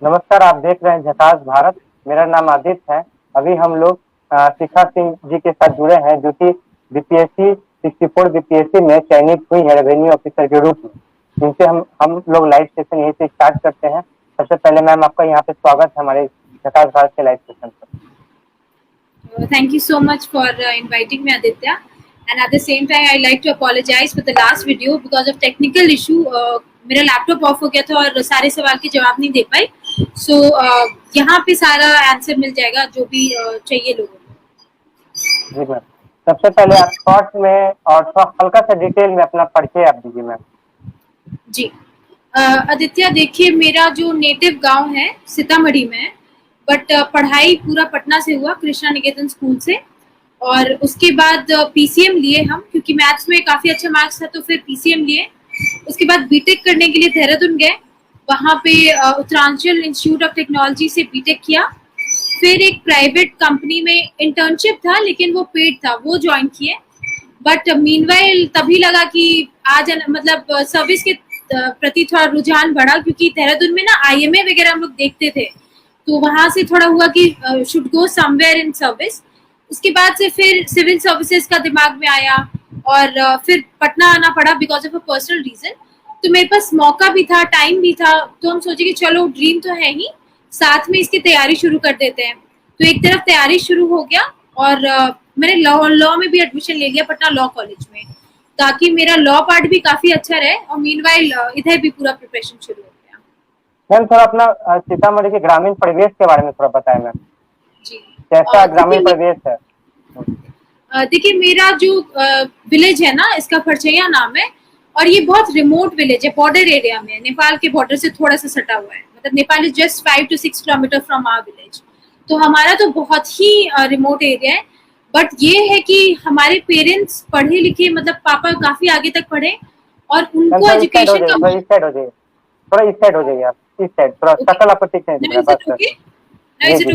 नमस्कार, आप देख रहे हैं झकास भारत। मेरा नाम आदित्य है। अभी हम लोग शिखा सिंह जी के साथ जुड़े हैं, जो कि बीपीएससी 64 बीपीएससी में चयनित हुई है रेवेन्यू ऑफिसर के रूप में। जिनसे हम लोग लाइव सेशन यहीं से स्टार्ट करते हैं। सबसे पहले मैम, आपका यहाँ पे स्वागत है हमारे झकास भारत के लाइव सेशन पर। Thank you so much for inviting me, Aditya. And at the same time, I'd like to apologize for the last video because of technical issue. मेरा लैपटॉप ऑफ हो गया था और सारे सवाल के जवाब नहीं दे पाई. So यहाँ पे सारा आंसर मिल जाएगा जो भी चाहिए लोगों को. जी मैम, सबसे पहले आप शॉर्ट में और हल्का सा डिटेल में अपना परिचय आप दीजिए मैम। जी, आदित्य देखिए, मेरा जो नेटिव गांव है सीतामढ़ी में है, बट पढ़ाई पूरा पटना से हुआ, कृष्णा निकेतन स्कूल से. और उसके बाद पीसीएम लिए हम, क्योंकि मैथ्स में काफ़ी अच्छा मार्क्स था तो फिर पीसीएम लिए. उसके बाद बीटेक करने के लिए देहरादून गए. वहाँ पे उत्तरांचल इंस्टीट्यूट ऑफ टेक्नोलॉजी से बीटेक किया. फिर एक प्राइवेट कंपनी में इंटर्नशिप था, लेकिन वो पेड था, वो ज्वाइन किए. बट मीनवाइल तभी लगा कि आज मतलब सर्विस के प्रति थोड़ा रुझान बढ़ा, क्योंकि देहरादून में ना आईएमए वगैरह हम लोग देखते थे, तो वहां से थोड़ा हुआ कि should go somewhere in service. उसके बाद से फिर सिविल सर्विसेज का दिमाग में आया और फिर पटना आना पड़ा because of a personal reason. तो मेरे पास मौका भी था, टाइम भी था, तो हम सोचे कि चलो ड्रीम तो है ही, साथ में इसकी तैयारी शुरू कर देते हैं. तो एक तरफ तैयारी शुरू हो गया और मैंने लॉ में भी एडमिशन ले लिया पटना लॉ कॉलेज में, ताकि मेरा लॉ पार्ट भी काफी अच्छा रहे और मीनवाइल इधर भी पूरा प्रिपरेशन शुरू हो गया. मैम, थोड़ा अपना सीतामढ़ी के ग्रामीण परिवेश के बारे में थोड़ा बताएं मैम। जी, कैसा ग्रामीण परिवेश है? देखिए, मेरा जो विलेज है ना, इसका फरचैया नाम है, और ये बहुत रिमोट विलेज है, बॉर्डर एरिया में, नेपाल के बॉर्डर से थोड़ा सा सटा हुआ है. मतलब Nepal is just 5 to 6 kilometre from our village. तो हमारा तो बहुत ही रिमोट एरिया है. बट ये है कि हमारे पेरेंट्स पढ़े लिखे, मतलब पापा काफी आगे तक पढ़े और उनको एजुकेशन का. थोड़ा इस साइड हो जाइए, थोड़ा इस साइड हो जाइए आप, इस साइड थोड़ा शक्ल आपको ठीक नहीं दिख रहा है, बस।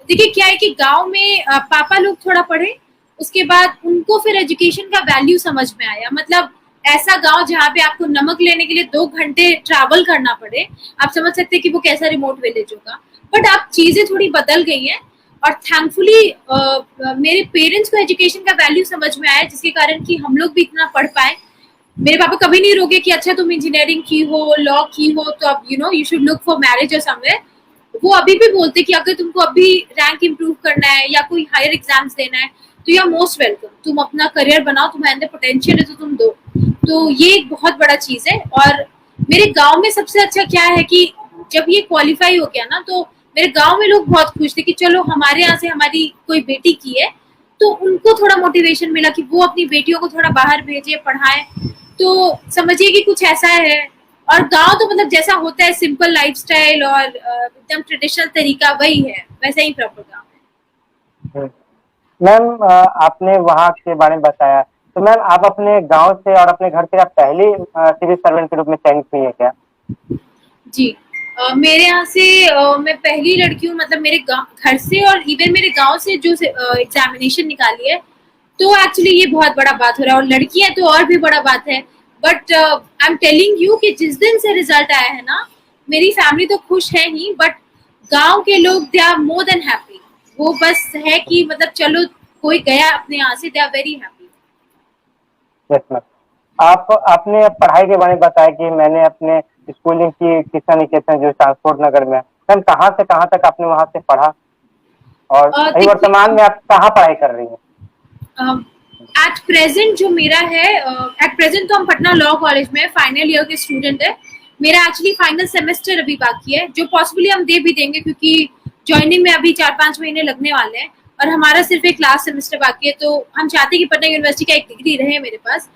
देखिए, क्या है कि गांव में पापा लोग थोड़ा पढ़े, उसके बाद उनको फिर एजुकेशन का वैल्यू समझ में आया. मतलब ऐसा गांव जहाँ पे आपको नमक लेने के लिए 2 घंटे ट्रैवल करना पड़े, आप समझ सकते हैं कि वो कैसा रिमोट विलेज होगा. बट अब चीजें थोड़ी बदल गई हैं और थैंकफुली मेरे पेरेंट्स को एजुकेशन का वैल्यू समझ में आया, जिसके कारण कि हम लोग भी इतना पढ़ पाए. मेरे पापा कभी नहीं रोके कि अच्छा तुम इंजीनियरिंग की हो, लॉ की हो, तो अब you should look for marriage और समवेयर. वो अभी भी बोलते कि अगर तुमको अभी रैंक इम्प्रूव करना है या कोई हायर एग्जाम्स देना है तो यू आर मोस्ट वेलकम, तुम अपना करियर बनाओ, तुम्हारे अंदर पोटेंशियल है तो तुम दो. तो ये एक बहुत बड़ा चीज है. और मेरे गांव में सबसे अच्छा क्या है कि जब ये क्वालिफाई हो गया ना, तो मेरे गांव में लोग बहुत खुश थे कि चलो हमारे यहाँ से हमारी कोई बेटी की है, तो उनको थोड़ा मोटिवेशन मिला कि वो अपनी बेटियों को थोड़ा बाहर भेजे, पढ़ाए. तो समझिए कि कुछ ऐसा है. और गांव तो मतलब जैसा होता है, सिंपल लाइफस्टाइल और एकदम ट्रेडिशनल तरीका, वही है, वैसा ही प्रॉपर गांव है. मैम, आपने वहाँ के बारे में बताया, तो मैम आप अपने गांव से और अपने घर से आप पहली सिविल सर्वेंट के रूप में चयनित हुई है क्या? जी, मेरे यहाँ से मैं पहली लड़की हूँ, मतलब मेरे घर से और इवन मेरे गांव से जो एग्जामिनेशन निकाली है. तो एक्चुअली ये बहुत बड़ा बात हो रहा है, और लड़की है तो और भी बड़ा बात है. But I am telling you कि जिस दिन से रिजल्ट आया है ना, मेरी फैमिली तो खुश है ही, बट गांव के लोग they are more than happy. वो बस है कि मतलब चलो कोई गया अपने यहाँ से, they are very happy. Yes ma'am, आपने पढ़ाई के बारे में बताया कि मैंने अपने स्कूलिंग की कृष्णा निकेतन जो ट्रांसपोर्ट नगर में. मैम, कहाँ से कहाँ तक आपने वहाँ से पढ़ा और अभी वर्तमान में आप कहाँ पढ़ाई कर रही हैं? एट प्रेजेंट जो मेरा है, एट प्रेजेंट तो हम पटना लॉ कॉलेज में फाइनल ईयर के स्टूडेंट है. मेरा एक्चुअली फाइनल सेमेस्टर अभी बाकी है, जो पॉसिबली हम दे भी देंगे, क्योंकि ज्वाइनिंग में अभी 4-5 महीने लगने वाले हैं और हमारा सिर्फ एक लास्ट सेमेस्टर बाकी है. तो हम चाहते हैं कि पटना यूनिवर्सिटी का एक डिग्री रहे मेरे पास.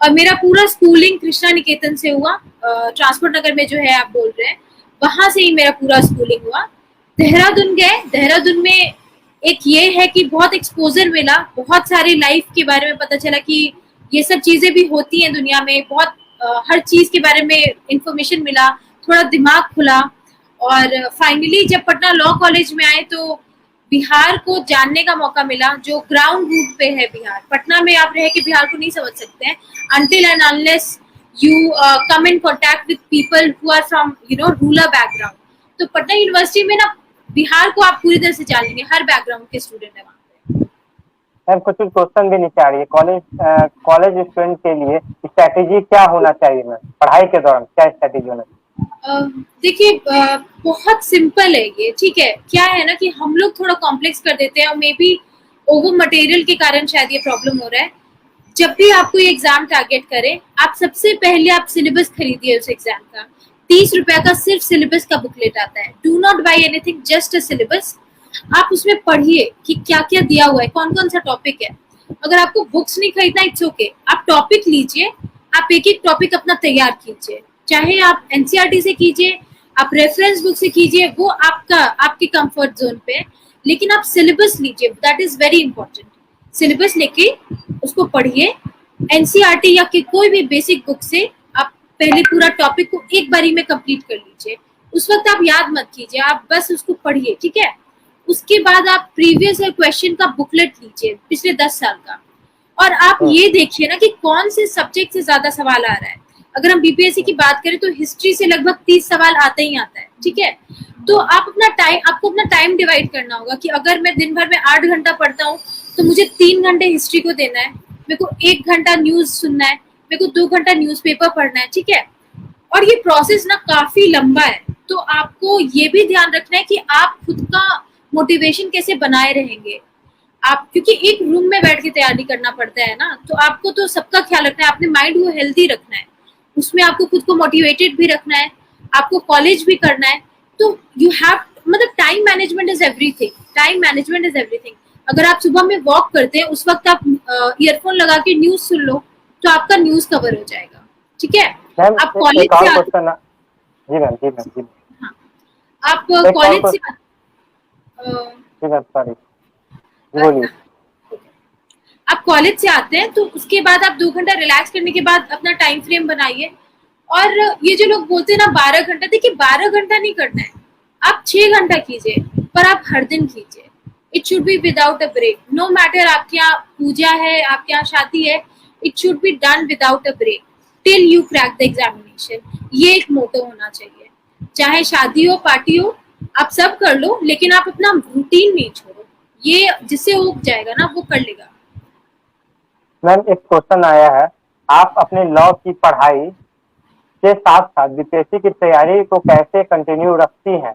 और मेरा पूरा स्कूलिंग कृष्णा निकेतन से हुआ, ट्रांसपोर्ट नगर में जो है आप बोल रहे हैं, वहां से ही मेरा पूरा स्कूलिंग हुआ. देहरादून गए, देहरादून में एक ये है कि बहुत एक्सपोजर मिला, बहुत सारी लाइफ के बारे में पता चला कि ये सब चीजें भी होती हैं दुनिया में, बहुत हर चीज के बारे में इंफॉर्मेशन मिला, थोड़ा दिमाग खुला. और फाइनली जब पटना लॉ कॉलेज में आए तो बिहार को जानने का मौका मिला, जो ग्राउंड रूट पे है बिहार. पटना में आप रह के बिहार को नहीं समझ सकते हैं until and unless you come in contact with people who are from rural background. तो पटना यूनिवर्सिटी में ना बिहार को आप पूरी तरह से जान लेंगे, हर बैकग्राउंड के स्टूडेंट है वहाँ पे। मैम कुछ क्वेश्चन भी नीचे आ रही है, कॉलेज स्टूडेंट के लिए स्ट्रैटेजी क्या होना चाहिए मैम, पढ़ाई के दौरान क्या स्ट्रैटेजी होना चाहिए? देखिए बहुत सिंपल है ये, ठीक है। क्या है ना कि हम लोग थोड़ा कॉम्प्लेक्स कर देते हैं और मे बी ओवर मटेरियल के कारण शायद ये प्रॉब्लम हो रहा है। जब भी आप कोई एग्जाम टारगेट करें, आप सबसे पहले आप सिलेबस खरीदिए उस एग्जाम का। 30 रुपया का सिर्फ सिलेबस का बुकलेट आता है। Do not by anything, just a syllabus. आप उसमें पढ़िए कि क्या क्या दिया हुआ है, कौन कौन सा टॉपिक है। अगर आपको बुक्स नहीं खरीदना, इट्स ओके, आप टॉपिक लीजिए, आप एक एक टॉपिक अपना तैयार कीजिए। चाहे आप एनसीईआरटी से कीजिए, आप रेफरेंस बुक से कीजिए, वो आपके कंफर्ट जोन पे है, लेकिन आप सिलेबस लीजिए, that is very important. Syllabus लेके उसको पढ़िए। एनसीईआरटी या कोई भी बेसिक बुक से आप पहले पूरा टॉपिक को एक बारी में कंप्लीट कर लीजिए। उस वक्त आप याद मत कीजिए, आप बस उसको पढ़िए, ठीक है। उसके बाद आप प्रीवियस क्वेश्चन का बुकलेट लीजिए पिछले 10 साल का, और आप ये देखिए ना कि कौन से सब्जेक्ट से ज्यादा सवाल आ रहा है। अगर हम बीपीएससी की बात करें तो हिस्ट्री से लगभग 30 सवाल आता ही आता है, ठीक है। तो आपको अपना टाइम डिवाइड करना होगा कि अगर मैं दिन भर में 8 घंटा पढ़ता हूँ तो मुझे 3 घंटे हिस्ट्री को देना है, मेरे को 1 घंटा न्यूज सुनना है, मेरे को 2 घंटा न्यूज़पेपर पढ़ना है, ठीक है। और ये प्रोसेस ना काफी लंबा है, तो आपको ये भी ध्यान रखना है कि आप खुद का मोटिवेशन कैसे बनाए रहेंगे। आप क्योंकि एक रूम में बैठ के तैयारी करना पड़ता है ना, तो आपको तो सबका ख्याल रखना है, अपने माइंड को हेल्दी रखना है, उसमें आपको खुद को मोटिवेटेड भी रखना है, आपको कॉलेज भी करना है। तो यू हैव मतलब time management is everything, time management is everything. अगर आप सुबह में वॉक करते हैं, उस वक्त आप ईयरफोन लगा के न्यूज सुन लो, तो आपका न्यूज कवर हो जाएगा, ठीक है। आप कॉलेज से जी मैम, जी मैम, जी। हाँ, आप कॉलेज से सॉरी बोलिए। आप कॉलेज से आते हैं तो उसके बाद आप 2 घंटा रिलैक्स करने के बाद अपना टाइम फ्रेम बनाइए। और ये जो लोग बोलते हैं ना 12 घंटा, देखिए 12 घंटा नहीं करना है, आप 6 घंटा कीजिए, पर आप हर दिन कीजिए। It should be without a break. No matter आपके यहाँ पूजा है, आपके यहाँ शादी है, it should be done without a break till you crack the examination. ये एक मोटो होना चाहिए। चाहे शादी हो, पार्टी हो, आप सब कर लो, लेकिन आप अपना रूटीन नहीं छोड़ो। ये जिससे हो जाएगा ना, वो कर लेगा। मैम एक क्वेश्चन आया है, आप अपने लॉ की पढ़ाई के साथ साथ बीपीएससी की तैयारी को कैसे कंटिन्यू रखती हैं?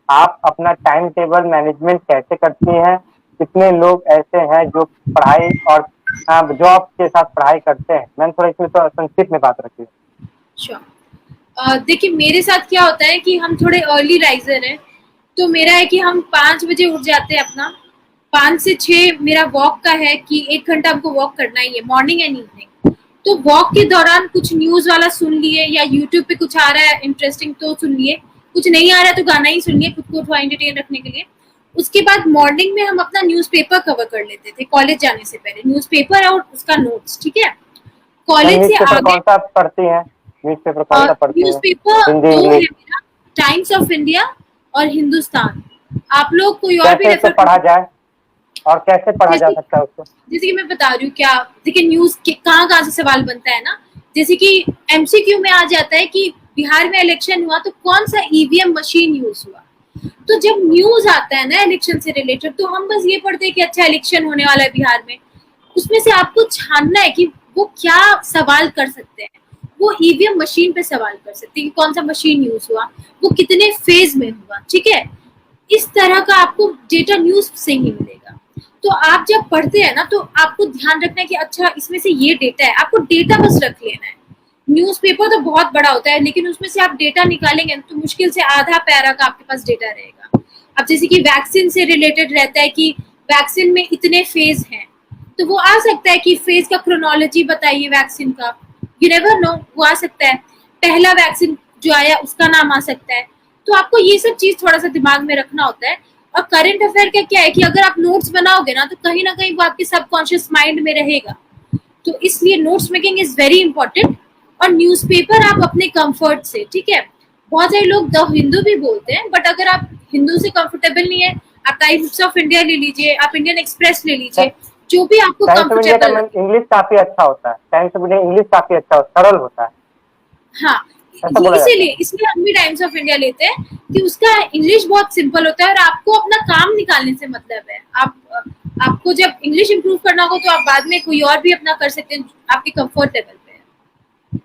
आप अपना टाइम टेबल मैनेजमेंट कैसे करती हैं? कितने लोग ऐसे हैं जो पढ़ाई और जॉब के साथ पढ़ाई करते हैं? मैम थोड़ा इसमें तो संक्षिप्त में बात रखिए। देखिए मेरे साथ क्या होता है कि हम थोड़े अर्ली राइजर हैं, तो मेरा है कि हम 5 बजे उठ जाते हैं। अपना 5 से 6 मेरा वॉक का है कि 1 घंटा हमको वॉक करना ही है, मॉर्निंग एंड इवनिंग। तो वॉक के दौरान कुछ न्यूज वाला सुन लिए, या यूट्यूब पे कुछ आ रहा है इंटरेस्टिंग तो सुन लिए, कुछ नहीं आ रहा है तो गाना ही सुन लिए खुद को थोड़ा एंटरटेन रखने के लिए। उसके बाद मॉर्निंग में हम अपना न्यूज़पेपर कवर कर लेते थे कॉलेज जाने से पहले, न्यूज़पेपर और उसका नोट्स, ठीक है। कॉलेज से आगे कौन सा पढ़ती हैं? न्यूज़पेपर कौन सा पढ़ती हैं? न्यूज़पेपर 2 है मेरा, टाइम्स ऑफ इंडिया और हिंदुस्तान। आप लोग कोई और भी रेफर पढ़ा जाए और कैसे पढ़ा जा सकता है उसको? जैसे कि मैं बता रही हूँ, क्या देखिए न्यूज के कहाँ से सवाल बनता है ना, जैसे कि एमसीक्यू में आ जाता है कि बिहार में इलेक्शन हुआ तो कौन सा ईवीएम मशीन यूज हुआ। तो जब न्यूज आता है ना इलेक्शन से रिलेटेड, तो हम बस ये पढ़ते हैं कि अच्छा इलेक्शन होने वाला है बिहार में। उसमें से आपको छानना है कि वो क्या सवाल कर सकते हैं। वो ईवीएम मशीन पे सवाल कर सकते हैं कि कौन सा मशीन यूज हुआ, वो कितने फेज में हुआ, ठीक है। इस तरह का आपको डेटा न्यूज से ही मिलेगा। तो आप जब पढ़ते हैं ना, तो आपको ध्यान रखना है कि अच्छा इसमें से ये डेटा है, आपको डेटा बस रख लेना है। न्यूज़पेपर तो बहुत बड़ा होता है, लेकिन उसमें से आप डेटा निकालेंगे तो मुश्किल से आधा पैरा का आपके पास डेटा रहेगा। अब जैसे कि वैक्सीन से रिलेटेड रहता है कि वैक्सीन में इतने फेज हैं, तो वो आ सकता है कि फेज का क्रोनोलॉजी बताइए वैक्सीन का, यू नेवर नो, वो आ सकता है। पहला वैक्सीन जो आया उसका नाम आ सकता है। तो आपको ये सब चीज थोड़ा सा दिमाग में रखना होता है। और करंट अफेयर का क्या है कि अगर आप नोट्स बनाओगे ना, तो कहीं ना कहीं वो आपके सबकॉन्शियस माइंड में रहेगा। तो इसलिए notes making is very important. और न्यूज़पेपर आप अपने कंफर्ट से, ठीक है। बहुत सारे लोग द हिंदू भी बोलते हैं, बट अगर आप हिंदू से कंफर्टेबल नहीं है, आप टाइम्स ऑफ इंडिया ले लीजिए, आप इंडियन एक्सप्रेस ले लीजिए, जो भी आपको कंफर्टेबल। इंग्लिश काफी अच्छा होता है, टाइम्स ऑफ इंडिया इंग्लिश काफी अच्छा सरल होता है। हाँ, ऐसा ये बोला जाता है। इसलिए हम भी टाइम्स ऑफ इंडिया लेते हैं कि उसका इंग्लिश बहुत सिंपल होता है और आपको अपना काम निकालने से मतलब है। आपको जब इंग्लिश इंप्रूव करना हो तो आप बाद में कोई और भी अपना कर सकते हैं आपके कंफर्ट लेवल पे है।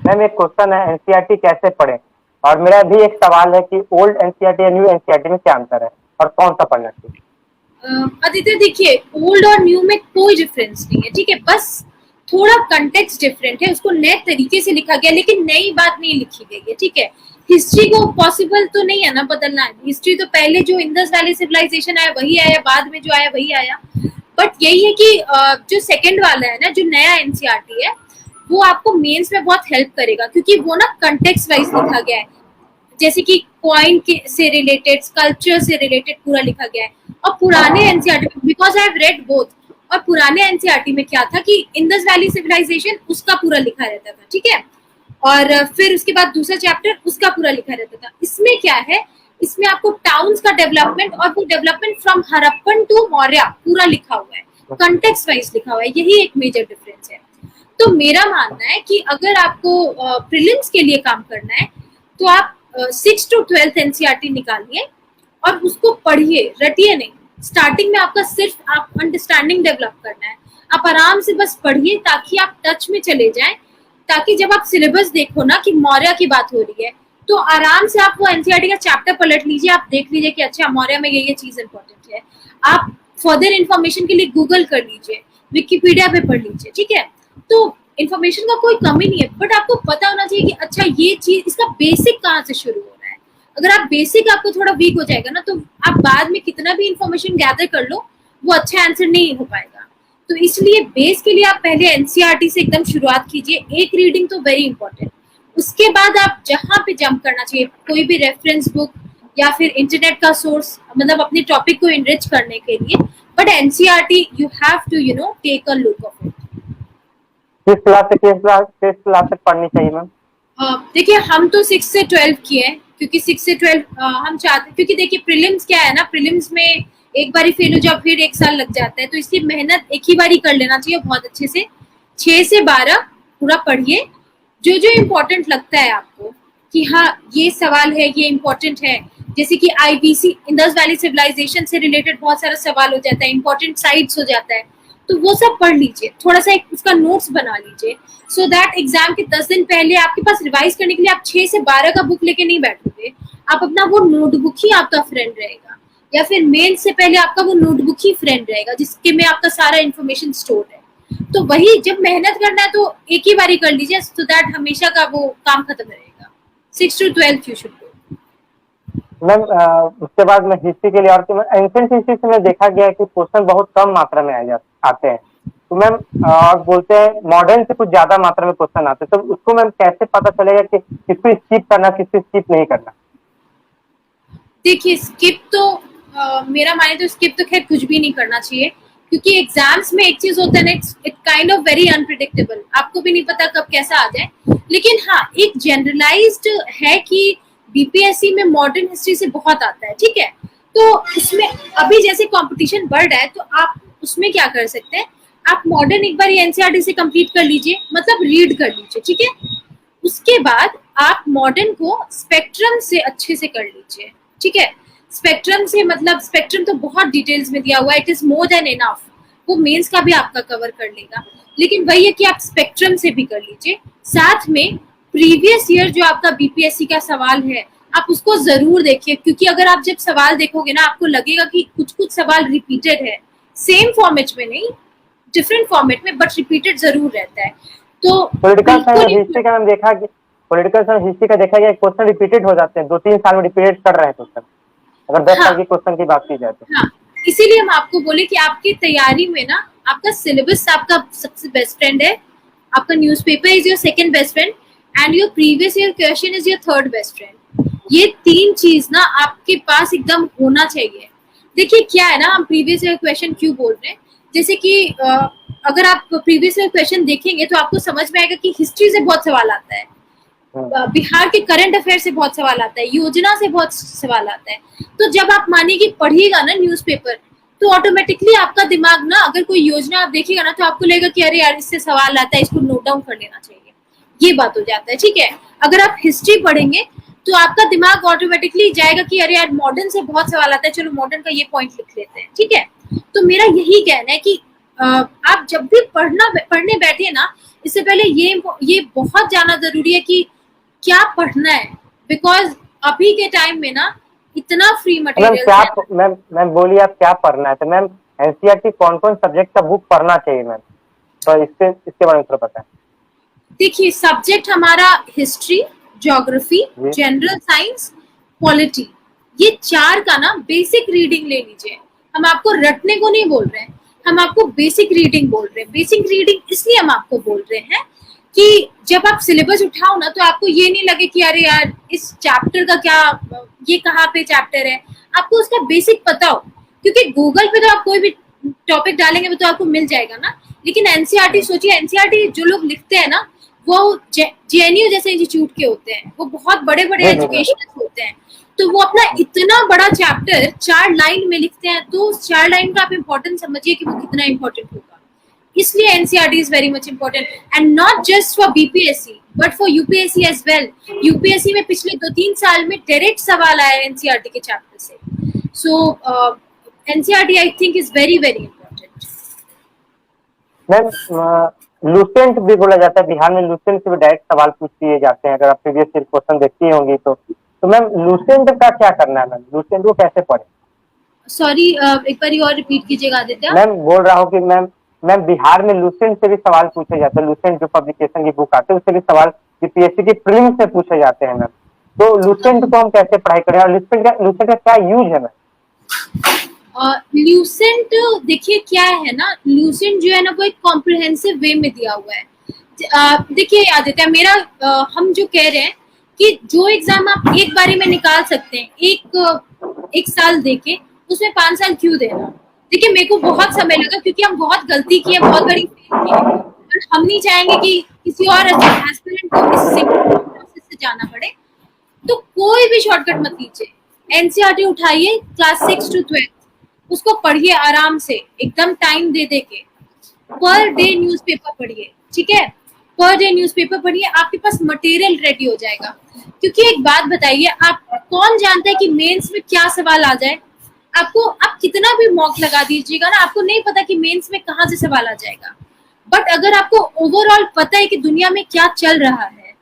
मैम एक क्वेश्चन है, एनसीईआरटी कैसे पढ़े? और मेरा भी एक सवाल है कि ओल्ड एनसीईआरटी और न्यू एनसीईआरटी में क्या अंतर है और कौन सा पढ़ना चाहिए? आदित्य देखिए, ओल्ड और न्यू में कोई डिफरेंस नहीं है, ठीक है, बस थोड़ा कंटेक्स्ट डिफरेंट है, उसको नए तरीके से लिखा गया लेकिन नई बात नहीं लिखी गई है, ठीक है। हिस्ट्री को पॉसिबल तो नहीं है ना बदलना, हिस्ट्री तो पहले जो इंडस वैली सिविलाइजेशन आया वही आया, बाद में जो आया वही आया। बट यही है कि जो सेकंड वाला है ना, जो नया एनसीईआरटी है, वो आपको मेंस में बहुत हेल्प करेगा क्योंकि वो ना कंटेक्स्ट वाइज लिखा गया है। जैसे कि कॉइन के से रिलेटेड, कल्चर से रिलेटेड पूरा लिखा गया है। और पुराने एनसीईआरटी में, because I have read both, और पुराने एनसीईआरटी में क्या था कि इंडस वैली सिविलाइजेशन उसका पूरा लिखा रहता था, ठीक है, और फिर उसके बाद दूसरा चैप्टर उसका पूरा लिखा रहता था। इसमें क्या है, इसमें आपको टाउन्स का डेवलपमेंट और वो development from Harappan to Maurya पूरा लिखा हुआ है, कंटेक्स्ट वाइज लिखा हुआ है, यही एक मेजर डिफरेंस है। तो मेरा मानना है कि अगर आपको प्रीलिम्स के लिए काम करना है तो आप 6 to 12 एनसीईआरटी निकालिए और उसको पढ़िए, रटिए नहीं। स्टार्टिंग में आपका सिर्फ आप अंडरस्टैंडिंग डेवलप करना है, आप आराम से बस पढ़िए ताकि आप टच में चले जाएं, ताकि जब आप सिलेबस देखो ना कि मौर्य की बात हो रही है तो आराम से आप वो एनसीईआरटी का चैप्टर पलट लीजिए, आप देख लीजिए कि अच्छा मौर्य में ये चीज इंपॉर्टेंट है। आप फर्दर इन्फॉर्मेशन के लिए गूगल कर लीजिए, विकिपीडिया पे पढ़ लीजिए, ठीक है। तो इन्फॉर्मेशन का कोई कमी नहीं है, बट आपको पता होना चाहिए कि अच्छा ये चीज, इसका बेसिक कहाँ से शुरू हो रहा है। अगर आप बेसिक आपको थोड़ा वीक हो जाएगा ना तो आप बाद में कितना भी इन्फॉर्मेशन गैदर कर लो वो अच्छा आंसर नहीं हो पाएगा। तो इसलिए बेस के लिए आप पहले एनसीईआरटी से एकदम शुरुआत कीजिए, एक रीडिंग तो वेरी इंपॉर्टेंट। उसके बाद आप जहाँ पे जंप करना चाहिए, कोई भी रेफरेंस बुक या फिर इंटरनेट का सोर्स, मतलब अपने टॉपिक को इनरिच करने के लिए। But NCERT you have to take a look of it. किस क्लास तक पढ़नी चाहिए मैम? देखिए, हम तो 6 से 12 किए हैं क्योंकि 6 से 12 हम चाहते, क्योंकि देखिए प्रीलिम्स क्या है ना, प्रीलिम्स में एक बारी फेल हो जाओ फिर 1 साल लग जाता है, तो इसकी मेहनत एक ही बारी कर लेना चाहिए बहुत अच्छे से। 6 से 12 पूरा पढ़िए, जो जो इम्पोर्टेंट लगता है आपको कि हाँ ये सवाल है, ये इम्पोर्टेंट है, जैसे कि आईबीसी इंडस वैली सिविलाइजेशन से रिलेटेड बहुत सारा सवाल हो जाता है, इंपॉर्टेंट साइट्स हो जाता है, तो वो सब पढ़ लीजिए, थोड़ा सा एक उसका नोट्स बना लीजिए, सो दैट एग्जाम के 10 दिन पहले आपके पास रिवाइज करने के लिए आप 6 से 12 का बुक लेके नहीं बैठोगे, आप अपना वो नोटबुक ही आपका फ्रेंड रहेगा, या फिर मेन से पहले आपका वो नोटबुक ही फ्रेंड रहेगा जिसके में आपका सारा इन्फॉर्मेशन स्टोर है। तो वही जब मेहनत करना है तो एक ही बारी कर लीजिए, सो दैट हमेशा का वो काम खत्म रहेगा। 6 to 12 you should do. Ma'am उसके बाद मैं हिस्ट्री के लिए, और एंशिएंट हिस्ट्री से मैं देखा गया है कि क्वेश्चन बहुत कम मात्रा में आते हैं, तो मैम और बोलते हैं मॉडर्न से कुछ ज्यादा मात्रा में क्वेश्चन आते हैं, तो उसको मैम कैसे पता चलेगा कि किसको स्किप करना, किसको स्किप नहीं करना? देखिए स्किप तो मेरा माने तो स्किप तो खैर कुछ भी नहीं करना चाहिए, क्योंकि एग्जाम्स में एक चीज होता है ना, it kind of very unpredictable, आपको भी नहीं पता कब कैसा आ जाए। लेकिन हाँ, एक जनरलाइज्ड है कि बीपीएससी में मॉडर्न हिस्ट्री से बहुत आता है, ठीक है। तो उसमें अभी जैसे कंपटीशन बढ़ रहा है तो आप उसमें क्या कर सकते हैं, आप मॉडर्न एक बार एनसीईआरटी से कंप्लीट कर लीजिए, मतलब रीड कर लीजिए, ठीक है। उसके बाद आप मॉडर्न को स्पेक्ट्रम से अच्छे से कर लीजिए, ठीक है। स्पेक्ट्रम से मतलब स्पेक्ट्रम तो बहुत डिटेल्स में दिया हुआ है, it is more than enough, वो मेंस का भी आपका कवर कर लेगा। लेकिन वही है कि आप स्पेक्ट्रम से भी कर लीजिए, साथ में प्रीवियस ईयर जो आपका बीपीएससी का सवाल है आप उसको जरूर देखिए, क्योंकि अगर आप जब सवाल देखोगे ना आपको लगेगा कि कुछ कुछ सवाल रिपीटेड है, सेम फॉर्मेट में नहीं, डिफरेंट फॉर्मेट में, बट रिपीटेड जरूर रहता है। तो पॉलिटिकल साइंस हिस्ट्री का मैम देखा कि पॉलिटिकल साइंस हिस्ट्री का देखा गया क्वेश्चन रिपीटेड हो जाते हैं, 2-3 साल में रिपीटेड कर रहे हैं क्वेश्चन, अगर 10 साल की क्वेश्चन की बात की जाए तो। हाँ, इसीलिए हम आपको बोले कि आपकी तैयारी में ना आपका सिलेबस आपका सबसे बेस्ट फ्रेंड है, आपका newspaper is your second best friend and your previous year question is your third best friend. ये 3 चीज ना आपके पास एकदम होना चाहिए। देखिए क्या है ना, हम प्रीवियस ईयर क्वेश्चन क्यों बोल रहे हैं, जैसे कि अगर आप प्रीवियस ईयर क्वेश्चन देखेंगे तो आपको समझ में आएगा कि हिस्ट्री से बहुत सवाल आता है, बिहार के करंट अफेयर से बहुत सवाल आता है, योजना से बहुत सवाल आता है। तो जब आप मानिए कि पढ़िएगा ना न्यूज़पेपर, तो ऑटोमेटिकली आपका दिमाग ना, अगर कोई योजना आप देखिएगा ना तो आपको लगेगा कि अरे यार इससे सवाल आता है, इसको नोट डाउन कर लेना चाहिए। ये बात हो जाता है, ठीक है। अगर आप हिस्ट्री पढ़ेंगे तो आपका दिमाग ऑटोमेटिकली जाएगा कि अरे यार मॉडर्न से बहुत सवाल आता है, चलो मॉडर्न का ये पॉइंट लिख लेते हैं, ठीक है। तो मेरा यही कहना है कि आप जब भी पढ़ने बैठे ना, इससे पहले ये बहुत जानना जरूरी है कि क्या पढ़ना है, बिकॉज अभी के टाइम में ना इतना फ्री मैम मटेरियल है। मैम बोलिए आप क्या पढ़ना है? तो मैम एनसीईआरटी कौन कौन सब्जेक्ट का बुक पढ़ना चाहिए मैम? तो इसके बारे में थोड़ा बताएं। देखिए, सब्जेक्ट हमारा हिस्ट्री, ज्योग्राफी, जी जनरल साइंस, पॉलिटी, ये 4 का ना बेसिक रीडिंग ले लीजिए। हम आपको रटने को नहीं बोल रहे हैं, हम आपको बेसिक रीडिंग बोल रहे हैं। बेसिक रीडिंग इसलिए हम आपको बोल रहे हैं कि जब आप सिलेबस उठाओ ना तो आपको ये नहीं लगे कि अरे यार इस चैप्टर का क्या, ये कहाँ पे चैप्टर है, आपको उसका बेसिक पता हो। क्योंकि गूगल पे तो आप कोई भी टॉपिक डालेंगे तो आपको मिल जाएगा ना। लेकिन एनसीईआरटी सोचिए, एनसीईआरटी जो लोग लिखते हैं ना वो जेएनयू जैसे इंस्टीट्यूट के होते हैं, वो बहुत बड़े बड़े जी एजुकेशनल होते हैं, तो वो अपना इतना बड़ा चैप्टर 4 लाइन में लिखते हैं, तो 4 लाइन का आप इम्पोर्टेंट समझिए कि वो कितना इम्पोर्टेंट होगा। इसलिए NCERT is very much important, and not just for BPSC but for UPSC as well. UPSC में पिछले 2-3 साल में डायरेक्ट सवाल आया एनसीईआरटी के चैप्टर से। So NCERT I think is very very important. Ma'am Lucent भी बोला जाता है, बिहार में लूसेंट से भी डायरेक्ट सवाल पूछ लिए जाते हैं, अगर आप प्रीवियस ईयर क्वेश्चन देखती होंगी तो मैम लूसेंट का क्या करना है? मैम लूसेंट को कैसे पढ़े? सॉरी, एक बार और रिपीट कीजिएगा आदित्य। मैम बोल रहा हूँ कि मैम बिहार में लूसेंट से भी सवाल पूछे जाते हैं, लूसेंट जो पब्लिकेशन की बुक आते हैं उससे भी सवाल यूपीएससी की प्रीलिम्स से पूछे जाते हैं मैम। तो लूसेंट को हम कैसे पढ़ाई करें और लूसेंट का क्या यूज है मैम? लूसेंट देखिए क्या है ना, लूसेंट जो है ना वो एक कॉम्प्रिहेंसिव वे में दिया हुआ है। देखिए आदित्य, मेरा हम जो कह रहे हैं कि जो एग्जाम आप एक बारी में निकाल सकते हैं, एक साल देके उसमें 5 साल क्यों देना? देखिए मेरे को बहुत समय लगा क्योंकि हम बहुत गलती की है, बहुत बड़ी फेल की है, और हम नहीं चाहेंगे कि किसी और एस्पिरेंट को इस प्रोसेस से जाना पड़े। तो कोई भी शॉर्टकट मत लीजिए, एनसीईआरटी उठाइए क्लास 6 to 12, उसको पढ़िए आराम से, एकदम टाइम दे दे के। पर डे न्यूज़पेपर पढ़िए, ठीक है, पर डे न्यूज़पेपर पढ़िए, आपके पास मटेरियल रेडी हो जाएगा। क्योंकि एक बात बताइए, आप कौन जानता है कि मेंस में क्या सवाल आ जाए? आप कितना भी मॉक लगा दीजिएगा ना, आपको नहीं पता कि मेंस में कहाँ से सवाल आ जाएगा। बट अगर आपको ओवरऑल पता है कि दुनिया में क्या चल रहा है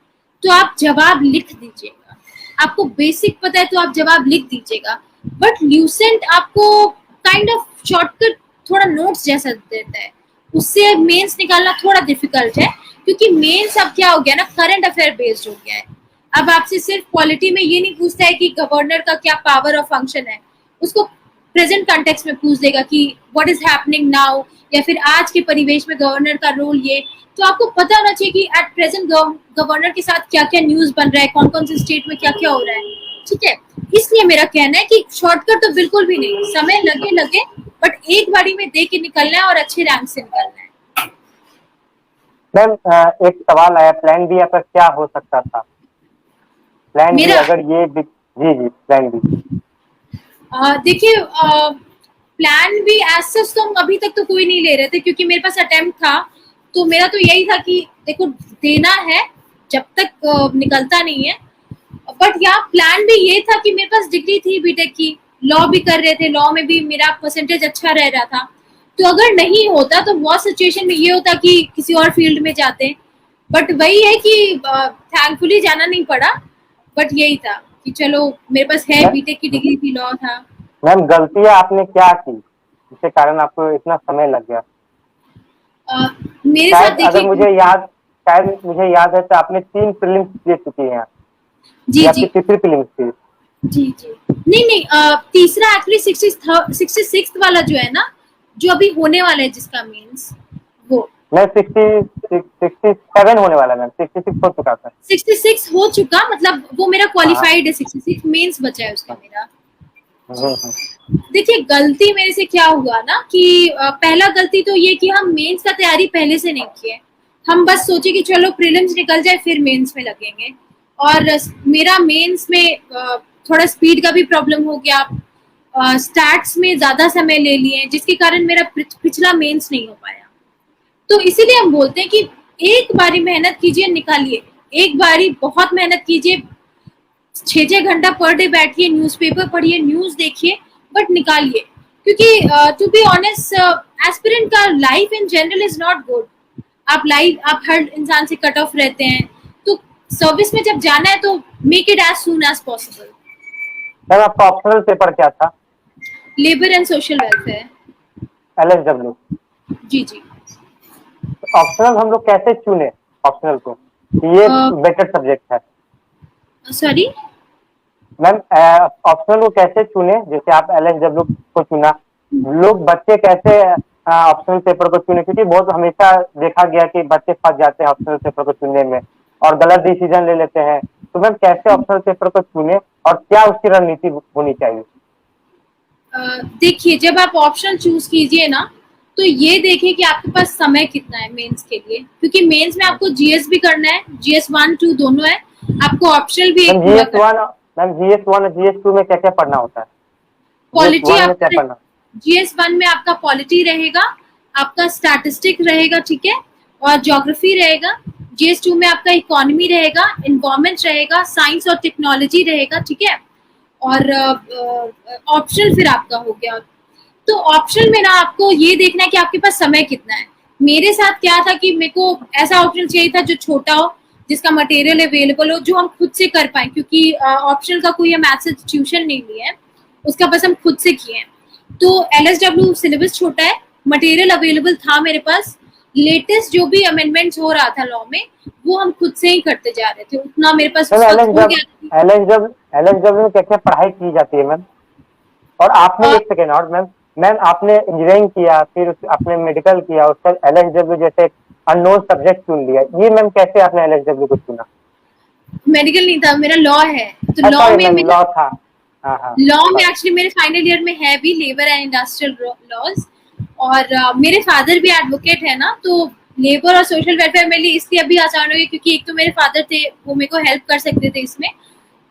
तो आप जवाब लिख दीजिएगा। आपको बेसिक पता है तो आप जवाब लिख दीजिएगा। बट ल्यूसेंट आपको काइंड ऑफ शॉर्टकट, थोड़ा नोट्स जैसा देता है, उससे मेंस निकालना थोड़ा डिफिकल्ट है। क्योंकि मेंस अब क्या हो गया ना, करंट अफेयर बेस्ड हो गया है। अब आपसे सिर्फ पॉलिटी में ये नहीं पूछता है कि गवर्नर का क्या पावर और फंक्शन है, उसको प्रेजेंट कॉन्टेक्स्ट में पूछ देगा कि व्हाट इज हैपनिंग नाउ, या फिर आज के परिवेश में गवर्नर का रोल ये। तो आपको पता होना चाहिए कि एट प्रेजेंट गवर्नर के साथ क्या क्या न्यूज बन रहा है, कौन कौन से स्टेट में क्या क्या हो रहा है, ठीक है। इसलिए मेरा कहना है कि शॉर्टकट तो बिल्कुल भी नहीं, समय लगे बट एक बारी में दे के निकलना है और अच्छे रैंक से निकलना है। मैम एक सवाल आया, प्लान बी आपका क्या हो सकता था? प्लान बी अगर ये जी प्लान बी। देखिए प्लान बी एज सच तो अभी तक तो कोई नहीं ले रहे थे, क्योंकि मेरे पास अटेम्प्ट था। तो मेरा तो यही था कि देखो देना है जब तक निकलता नहीं है। बट यहाँ प्लान भी ये था कि मेरे पास डिग्री थी बीटेक की, लॉ भी कर रहे थे, लॉ में भी मेरा परसेंटेज अच्छा रह रहा था। तो अगर नहीं होता तो वो सिचुएशन में ये होता कि किसी और फील्ड में जाते। बट वही है कि थैंकफुली जाना नहीं पड़ा। बट यही था कि चलो मेरे पास है बीटेक की डिग्री थी, लॉ था। मैम गलतियां आपने क्या की जिसके कारण आपको इतना समय लग गया? मेरे साथ देखिए, अगर मुझे याद है तो आपने 3 प्रीलिम्स दे चुकी हैं। जी जी तीसरी प्रीलिम्स थी। जी नहीं तीसरा एक्चुअली 66 वाला जो है ना, जो अभी होने वाला है जिसका मीन्स वो मैं 67 होने वाला मैम, 66 हो चुका था। 66 हो चुका, मतलब वो मेरा क्वालिफाइड है, 66 मेंस बचा है उसका मेरा। देखिए गलती मेरे से क्या हुआ ना कि पहला गलती तो ये कि हम मेंस का तैयारी पहले से नहीं किए। हम बस सोचे कि चलो प्रीलिम्स निकल जाए फिर मेंस में लगेंगे, और मेरा मेंस में थोड़ा स्पीड का भी प्रॉब्लम हो गया। स्टैट्स में ज्यादा समय ले लिए जिसके कारण मेरा पिछला मेंस नहीं हो पाया। तो इसीलिए हम बोलते हैं कि एक बारी मेहनत कीजिए, निकालिए। एक बारी बहुत मेहनत कीजिए, 6-6 घंटा पर डे बैठिए, न्यूज़पेपर पढ़िए, न्यूज़ देखिए, बट निकालिए। क्योंकि टू बी ऑनेस्ट, एस्पिरेंट का life in general is not good. आप हर इंसान से कट ऑफ रहते हैं, तो सर्विस में जब जाना है तो make it as soon as possible. Ma'am आपका ऑप्शनल पेपर क्या था? Labour and social welfare. LSW। जी जी। ऑप्शनल हम लोग कैसे चुने ऑप्शनल को कि ये बेटर सब्जेक्ट है? सॉरी। मैम ऑप्शनल को कैसे चुने, जैसे आप LSW को चुना, लोग बच्चे कैसे ऑप्शनल पेपर को चुने? क्योंकि बहुत हमेशा देखा गया कि बच्चे फंस जाते हैं ऑप्शनल पेपर को चुनने में और गलत डिसीजन ले लेते हैं। तो मैम कैसे ऑप्शनल पेपर को चुने और क्या उसकी रणनीति होनी चाहिए? देखिए, जब आप ऑप्शन चूज कीजिए ना, तो ये देखिए कि आपके पास समय कितना है मेंस के लिए, क्योंकि मेंस में आपको जीएस भी करना है, GS 1 2 दोनों है, आपको ऑप्शनल भी एक मैम पूरा GS 1, मैम GS 1 और GS 2 में क्या क्या पढ़ना होता है? पॉलिटी। GS 1 में क्या पढ़ना? GS 1 में आपका पॉलिटी रहेगा, आपका स्टैटिस्टिक रहेगा, ठीक है, और ज्योग्राफी रहेगा। GS 2 में आपका इकोनॉमी रहेगा, इन्वायरमेंट रहेगा, साइंस और टेक्नोलॉजी रहेगा, ठीक है। और ऑप्शनल फिर आपका हो गया। तो ऑप्शनल में ना आपको ये देखना है कि आपके पास समय कितना है। मेरे साथ क्या था कि मेरे को ऐसा ऑप्शन चाहिए था जो छोटा हो, जिसका मटेरियल अवेलेबल हो, जो हम खुद से कर पाए, क्योंकि ऑप्शनल का कोई हम ऐसा ट्यूशन नहीं लिया है, उसका बस हम खुद से किए हैं। तो LSW सिलेबस छोटा है, मटेरियल अवेलेबल था मेरे पास, लेटेस्ट जो भी अमेंडमेंट्स हो रहा था लॉ में वो हम खुद से ही करते जा रहे थे, उतना मेरे पास उस वक्त हो गया। LSW में क्या क्या पढ़ाई की जाती है मैम? और आपने एक सेकेंड और मैम, आपने इंजीनियरिंग किया, फिर आपने मेडिकल किया, उसका LSW जैसे अननोन सब्जेक्ट चुन लिया, ये मैम कैसे आपने LSW को चुना? मेडिकल नहीं था, मेरा लॉ है, तो अच्छा लॉ में लॉ था। हाँ हाँ। लॉ में एक्चुअली मेरे फाइनल ईयर में है भी लेबर एंड इंडस्ट्रियल लॉज। और मेरे फादर भी एडवोकेट है ना, तो लेबर और सोशल वेलफेयर मेरे लिए इसलिए अभी आसान हो गया क्योंकि एक तो मेरे फादर थे, वो मेरे को हेल्प कर सकते थे इसमें,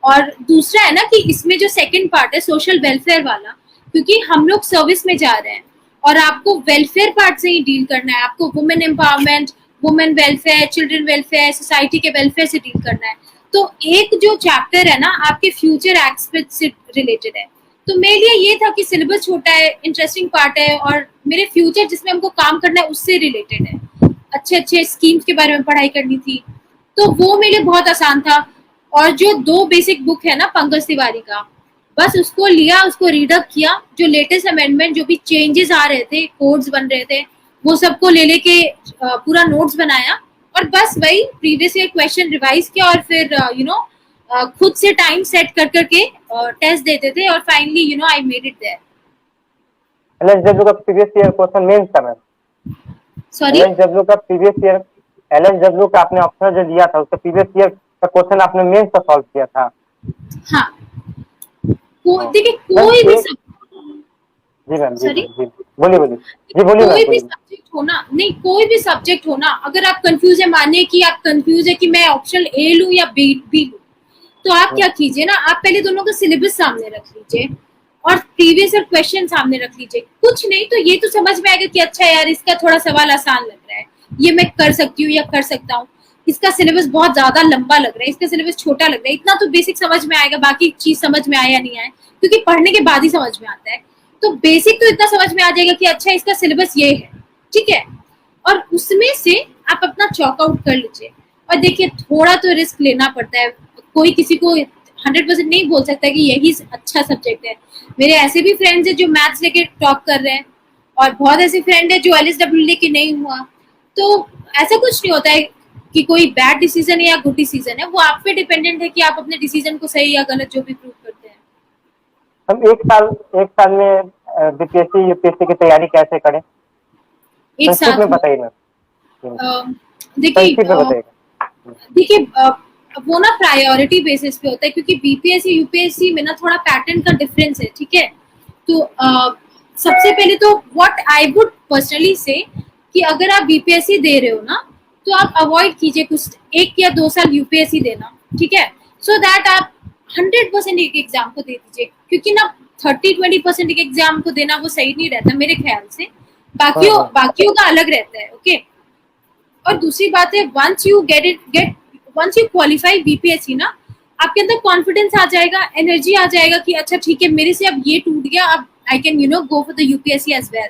और दूसरा है ना कि इसमें जो सेकंड पार्ट है सोशल वेलफेयर वाला, क्योंकि हम लोग सर्विस में जा रहे हैं और आपको वेलफेयर पार्ट से ही डील करना है, आपको women empowerment, women welfare, children welfare, society के वेलफेयर से डील करना है। तो एक जो चैप्टर है ना आपके फ्यूचर एक्ट से रिलेटेड है। तो मेरे लिए ये था कि सिलेबस छोटा है, इंटरेस्टिंग पार्ट है, और मेरे फ्यूचर जिसमें हमको काम करना है उससे रिलेटेड है, अच्छे अच्छे स्कीम्स के बारे में पढ़ाई करनी थी, तो वो मेरे लिए बहुत आसान था। और जो 2 बेसिक बुक है ना पंकज तिवारी का, बस उसको लिया, उसको रीडअप किया, जो लेटेस्ट अमेंडमेंट जो भी चेंजेस आ रहे थे, कोड्स बन रहे थे, वो सबको ले लेके पूरा नोट्स बनाया, और बस वही प्रीवियस ईयर क्वेश्चन रिवाइज किया, और फिर खुद से टाइम सेट कर करके टेस्ट देते थे, और finally I made it there. LSW का प्रीवियस ईयर क्वेश्चन मेंस था मैम? सॉरी? LSW का प्रीवियस ईयर, LSW का आपने ऑप्शन जो दिया था उसका प्रीवियस ईयर का क्वेश्चन आपने मेंस का सॉल्व किया था? हाँ। देखिए कोई भी जी मैम, जी सॉरी, जी बोलिए बोलिए, जी बोलिए कोई मैम, भी बोलिए। सब्जेक्ट हो ना, नहीं कोई भी सब्जेक्ट हो ना, अगर आप कंफ्यूज है, मानिए कि आप कंफ्यूज है कि मैं ऑप्शन ए लूं या बी लूं, तो आप क्या कीजिए ना, आप पहले दोनों का सिलेबस सामने रख लीजिए और प्रीवियस ईयर क्वेश्चन सामने रख लीजिए। कुछ नहीं तो ये तो समझ में आएगा कि अच्छा यार इसका थोड़ा सवाल आसान लग रहा है, ये मैं कर सकती हूँ या कर सकता हूँ, इसका सिलेबस बहुत ज्यादा लंबा लग रहा है, इसका सिलेबस छोटा लग रहा है, इतना तो बेसिक समझ में आएगा, बाकी चीज समझ में आए या नहीं आए, क्योंकि पढ़ने के बाद ही समझ में आता है। तो बेसिक तो इतना समझ में आ जाएगा कि अच्छा इसका सिलेबस ये है, ठीक है, और उसमें से आप अपना चॉक आउट कर लीजिए। और देखिए थोड़ा तो रिस्क लेना पड़ता है, कोई किसी को 100% नहीं बोल सकता कि यही अच्छा सब्जेक्ट है। मेरे ऐसे भी फ्रेंड्स हैं जो मैथ्स लेके टॉप कर रहे हैं, और बहुत ऐसे फ्रेंड है जो LSW लेके नहीं हुआ। तो ऐसा कुछ नहीं होता है कि कोई बैड डिसीजन है या गुड डिसीजन है, वो आप पे डिपेंडेंट है कि आप अपने डिसीजन को सही या गलत जो भी प्रूव करते हैं। हम एक साल में BPSC UPSC की तैयारी कैसे करें? एक संक्षिप्त साथ में बताइए मैम, संक्षिप्त में बताइएगा। देखिए वो ना प्रायोरिटी बेसिस पे होता है, क्योंकि BPSC UPSC में ना थोड़ा पैटर्न का डिफरेंस है, ठीक है। तो सबसे पहले तो व्हाट आई वुड पर्सनली से कि अगर आप BPSC दे रहे हो ना, तो आप अवॉइड कीजिए कुछ 1 या 2 साल UPSC देना, ठीक है, सो दैट आप 100% एक एग्जाम को दे दीजिए, क्योंकि ना 30-20% एक एग्जाम को देना वो सही नहीं रहता मेरे ख्याल से, बाकियों का अलग रहता है, ओके। और दूसरी बात है, वंस यू क्वालिफाई बीपीएससी ना, आपके अंदर कॉन्फिडेंस आ जाएगा, एनर्जी आ जाएगा कि अच्छा ठीक है, मेरे से अब ये टूट गया, अब I can go for the UPSC as well.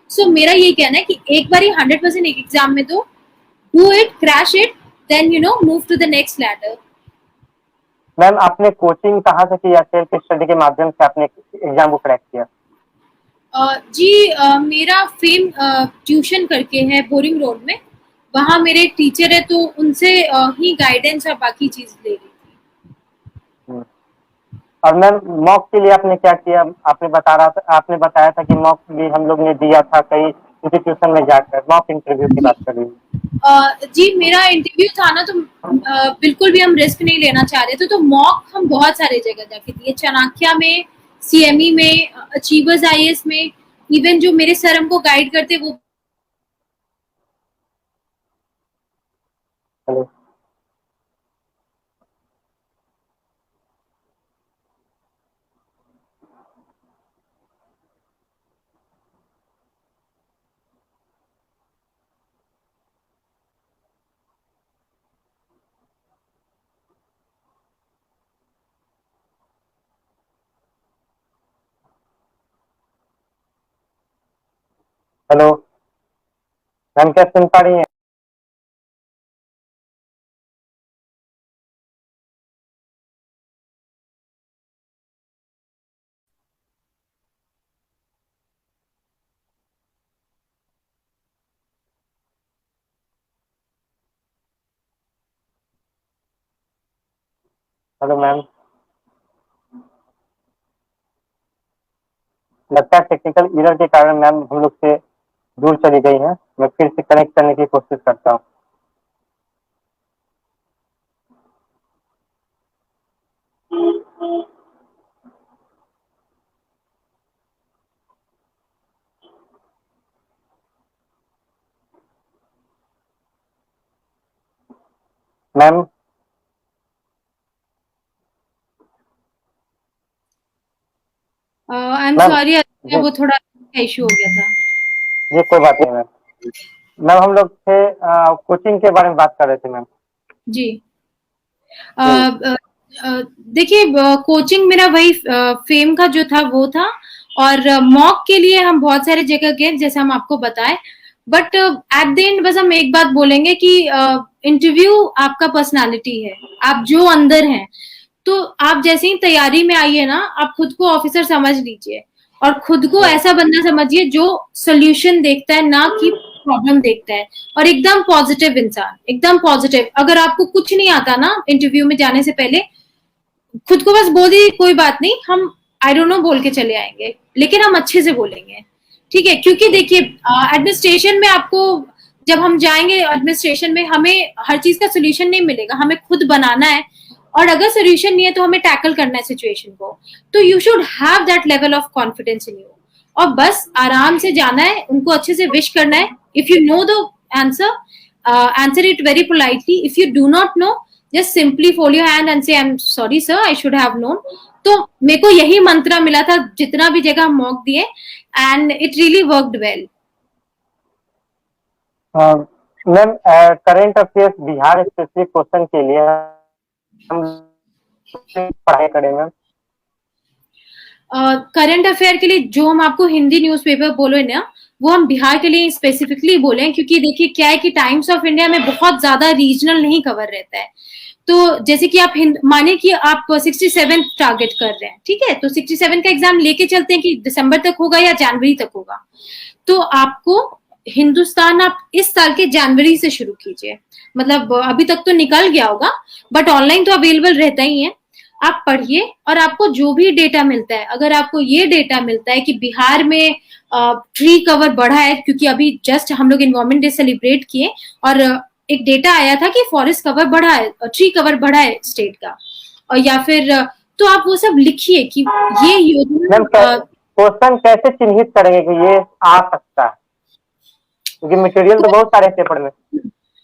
So मेरा यही कहना है कि एक बार ही 100% एक एग्जाम में दो, do it, crash it, then move to the next ladder. Ma'am आपने कोचिंग कहाँ से की या सेल्फ स्टडी के माध्यम से आपने एग्जाम को क्रैक किया? जी मेरा फेम ट्यूशन करके है बोरिंग रोड में, वहाँ मेरे एक टीचर है, तो उनसे ही गाइडेंस और बाकी चीज ले रही थी। और मैम मॉक के लिए आपने क्या किया? आपने बताया था कि मॉक भी हम लोग ने दिया था कई इंस्टीट्यूशन में जाकर। मॉक इंटरव्यू की बात कर रही हूँ। जी मेरा इंटरव्यू था ना, तो बिल्कुल भी हम रिस्क नहीं लेना चाह रहे थे, तो मॉक हम बहुत सारे जगह जाके दिए, चाणक्य में, सीएमई में, अचीवर्स आईएएस में, इवन जो मेरे सर हमको गाइड करते वो। हेलो हेलो मैम, क्या सुन पा रही हैं? हेलो मैम, लगता है टेक्निकल एरर के कारण मैम हम लोग से दूर चली गई हैं। मैं फिर से कनेक्ट करने की कोशिश करता हूँ। Ma'am I am ma'am sorry, जी वो थोड़ा इशू हो गया था। जी, कोई बात नहीं मैम। मैम हम लोग थे कोचिंग के बारे में बात कर रहे थे मैम। जी जी देखिए, कोचिंग मेरा वही फेम का जो था वो था, और मॉक के लिए हम बहुत सारे जगह गए जैसे हम आपको बताएं, बट एट द एंड बस हम एक बात बोलेंगे कि इंटरव्यू आपका पर्सनालिटी है, आप जो अंदर हैं, तो आप जैसे ही तैयारी में आइए ना, आप खुद को ऑफिसर समझ लीजिए, और खुद को ऐसा बंदा समझिए जो सोल्यूशन देखता है, ना कि प्रॉब्लम देखता है, और एकदम पॉजिटिव इंसान, एकदम पॉजिटिव। अगर आपको कुछ नहीं आता ना इंटरव्यू में जाने से पहले, खुद को बस बोल दी कोई बात नहीं, हम आई डोंट नो बोल के चले आएंगे, लेकिन हम अच्छे से बोलेंगे, ठीक है? क्योंकि देखिए एडमिनिस्ट्रेशन में आपको, जब हम जाएंगे एडमिनिस्ट्रेशन में, हमें हर चीज का सोल्यूशन नहीं मिलेगा, हमें खुद बनाना है, और अगर सोल्यूशन नहीं है तो हमें टैकल करना है सिचुएशन को। तो you should have that level of confidence in you, और बस आराम से जाना है, उनको अच्छे से विश करना है। If you know the answer, answer it very politely. If you do not know, just simply fold your hand and say I'm sorry sir, I should have known. तो मेरे को यही मंत्र मिला था जितना भी जगह मॉक दिए, and it really worked well. Ma'am current affairs Bihar specific question के लिए हम पढ़ाई करें मैम? करंट अफेयर के लिए जो हम आपको हिंदी न्यूज़पेपर बोले ना, वो हम बिहार के लिए स्पेसिफिकली बोले, क्योंकि देखिए क्या है कि टाइम्स ऑफ इंडिया में बहुत ज्यादा रीजनल नहीं कवर रहता है। तो जैसे कि आप माने कि आप 67 टारगेट कर रहे हैं, ठीक है, तो 67 का एग्जाम लेके चलते हैं कि दिसंबर तक होगा या जनवरी तक होगा, तो आपको हिंदुस्तान आप इस साल के जनवरी से शुरू कीजिए। मतलब अभी तक तो निकल गया होगा, बट ऑनलाइन तो अवेलेबल रहता ही है। आप पढ़िए, और आपको जो भी डेटा मिलता है, अगर आपको ये डेटा मिलता है कि बिहार में ट्री कवर बढ़ा है, क्योंकि अभी जस्ट हम लोग एनवायरमेंट डे सेलिब्रेट किए, और एक डेटा आया था कि फॉरेस्ट कवर बढ़ा है, ट्री कवर बढ़ा है स्टेट का, और या फिर तो आप वो सब लिखिए कि ये योजना। क्वेश्चन कैसे चिन्हित करेंगे कि ये आ सकता है, क्योंकि मटेरियल तो बहुत सारे पेपर में।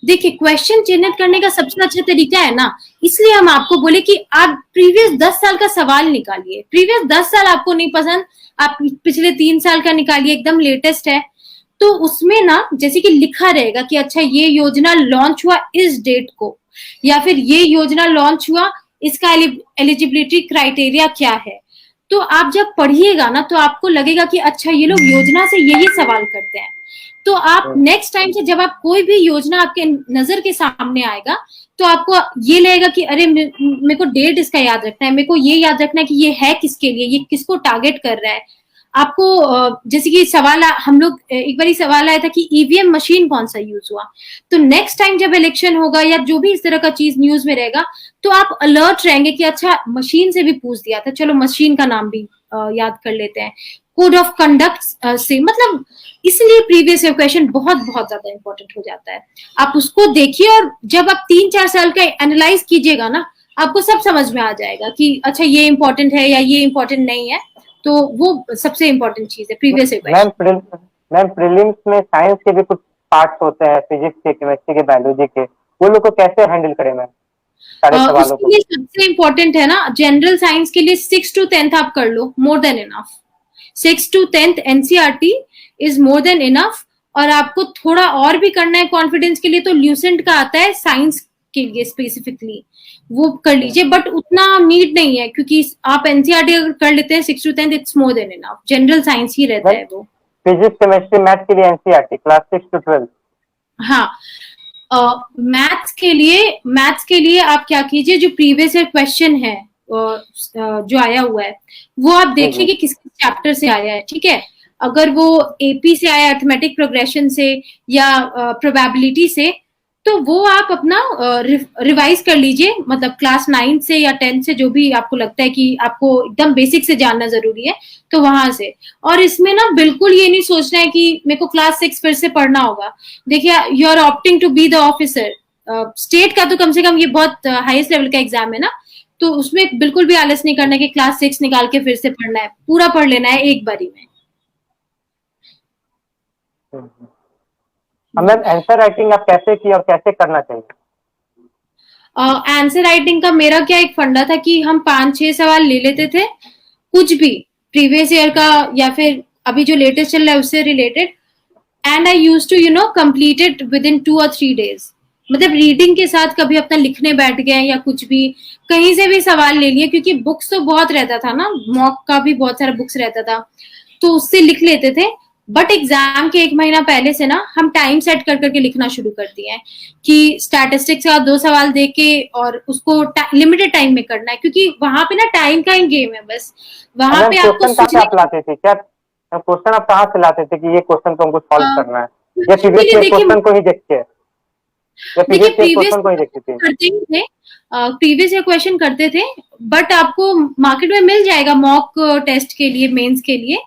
देखिए, क्वेश्चन चिन्हित करने का सबसे अच्छा तरीका है ना, इसलिए हम आपको बोले कि आप प्रीवियस 10 साल का सवाल निकालिए। प्रीवियस 10 साल आपको नहीं पसंद, आप पिछले 3 साल का निकालिए, एकदम लेटेस्ट है। तो उसमें ना जैसे कि लिखा रहेगा कि अच्छा ये योजना लॉन्च हुआ इस डेट को, या फिर ये योजना लॉन्च हुआ, इसका एलिजिबिलिटी क्राइटेरिया क्या है। तो आप जब पढ़िएगा ना तो आपको लगेगा कि अच्छा ये लोग योजना से यही सवाल करते हैं। तो आप नेक्स्ट टाइम से जब आप कोई भी योजना आपके नजर के सामने आएगा तो आपको ये लगेगा कि अरे मेरे को डेट इसका याद रखना है, मेरे को ये याद रखना है कि ये है किसके लिए, ये किसको टारगेट कर रहा है। आपको जैसे कि सवाल हम लोग एक बार सवाल आया था कि ईवीएम मशीन कौन सा यूज हुआ, तो नेक्स्ट टाइम जब इलेक्शन होगा या जो भी इस तरह का चीज न्यूज में रहेगा तो आप अलर्ट रहेंगे कि अच्छा मशीन से भी पूछ दिया था, चलो मशीन का नाम भी याद कर लेते हैं। कोड ऑफ कंडक्ट से मतलब इसलिए प्रीवियस ईयर क्वेश्चन बहुत बहुत ज्यादा इंपॉर्टेंट हो जाता है। आप उसको देखिए और जब आप 3-4 साल का एनालाइज कीजिएगा ना आपको सब समझ में आ जाएगा कि अच्छा ये इंपॉर्टेंट है या ये इंपॉर्टेंट नहीं है। तो वो सबसे इम्पोर्टेंट चीज है previous year question. Ma'am prelims में साइंस के भी कुछ पार्ट्स होते हैं, फिजिक्स के, केमिस्ट्री के, बायोलॉजी के, वो लोग को कैसे हैंडल करें मैम सारे सवालों उसके लिए सबसे इम्पोर्टेंट है ना जनरल साइंस के लिए 6 to 10th आप कर लो, more than enough. 6 to 10th NCERT is more than enough. और आपको थोड़ा और भी करना है कॉन्फिडेंस के लिए तो ल्यूसेंट का आता है साइंस के लिए स्पेसिफिकली, वो कर लीजिए, बट उतना नीड नहीं है क्योंकि आप एनसीईआरटी अगर कर लेते हैं 6 to 10th it's more than enough. General science ही रहता है वो। फिजिक्स, केमिस्ट्री, मैथ्स के लिए एनसीईआरटी क्लास 6 to 12। हाँ, मैथ्स के लिए आप क्या कीजिए, जो प्रीवियस ईयर क्वेश्चन है जो आया हुआ है वो आप देखिए कि किस चैप्टर से आया है, ठीक है। अगर वो एपी से आया, अर्थमेटिक प्रोग्रेशन से या प्रोबेबिलिटी से, तो वो आप अपना रिवाइज कर लीजिए, मतलब क्लास 9 से या 10 से, जो भी आपको लगता है कि आपको एकदम बेसिक से जानना जरूरी है तो वहां से। और इसमें ना बिल्कुल ये नहीं सोचना है कि मेरे को क्लास 6 फिर से पढ़ना होगा। देखिए, you are opting to be the officer, state का तो कम से कम ये बहुत हाईएस्ट लेवल का एग्जाम है ना, तो उसमें बिल्कुल भी आलस नहीं करना कि क्लास 6 निकाल के फिर से पढ़ना है, पूरा पढ़ लेना है एक बारी में। मैम आंसर राइटिंग आप कैसे की और कैसे करना चाहिए? आंसर राइटिंग का मेरा क्या एक फंडा था कि हम 5-6 सवाल ले लेते थे, कुछ भी प्रीवियस ईयर का या फिर अभी जो लेटेस्ट चल रहा है उससे related, and I use to complete it within 2 or 3 days। मतलब रीडिंग के साथ कभी अपना लिखने बैठ गए या कुछ भी, कहीं से भी सवाल ले लिए, क्योंकि बुक्स तो बहुत रहता था ना, मॉक का भी बहुत सारा बुक्स रहता था, तो उससे लिख लेते थे। बट एग्जाम के 1 महीना पहले से ना हम टाइम सेट कर करके लिखना शुरू कर दिए हैं कि स्टैटिस्टिक्स का 2 सवाल दे के और उसको लिमिटेड टाइम में करना है, क्योंकि वहां पे ना टाइम का ही गेम है बस। वहां पे आपको आप लाते थे क्या? क्वेश्चन आप कहाँ से लाते थे कि ये क्वेश्चन तो हमको सॉल्व करना है, या देखिए क्वेश्चन को ही देखते हैं? देखिए प्रीवियस ईयर क्वेश्चन करते थे, बट आपको मार्केट में मिल जाएगा मॉक टेस्ट के लिए, मेंस के लिए,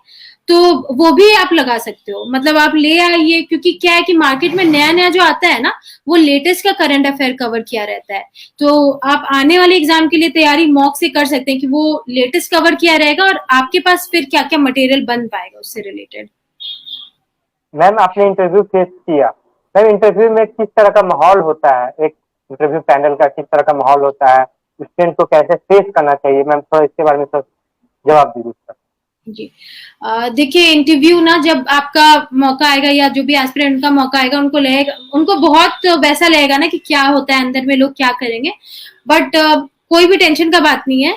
तो वो भी आप लगा सकते हो। मतलब आप ले आइए, क्योंकि क्या है कि मार्केट में नया नया जो आता है ना वो लेटेस्ट का करंट अफेयर कवर किया रहता है, तो आप आने वाले एग्जाम के लिए तैयारी मॉक से कर सकते हैं कि वो लेटेस्ट कवर किया रहेगा और आपके पास फिर क्या क्या मटेरियल बन पाएगा उससे रिलेटेड। मैम आपने इंटरव्यू फेस किया, मैम इंटरव्यू में किस तरह का माहौल होता है, एक इंटरव्यू पैनल का किस तरह का माहौल होता है, स्टूडेंट को कैसे फेस करना चाहिए, मैम थोड़ा इसके बारे में जवाब दीजिए। जी, देखिए इंटरव्यू ना जब आपका मौका आएगा या जो भी एस्पिरेंट का मौका आएगा उनको लगेगा, उनको बहुत वैसा लगेगा ना कि क्या होता है अंदर में, लोग क्या करेंगे, बट कोई भी टेंशन का बात नहीं है।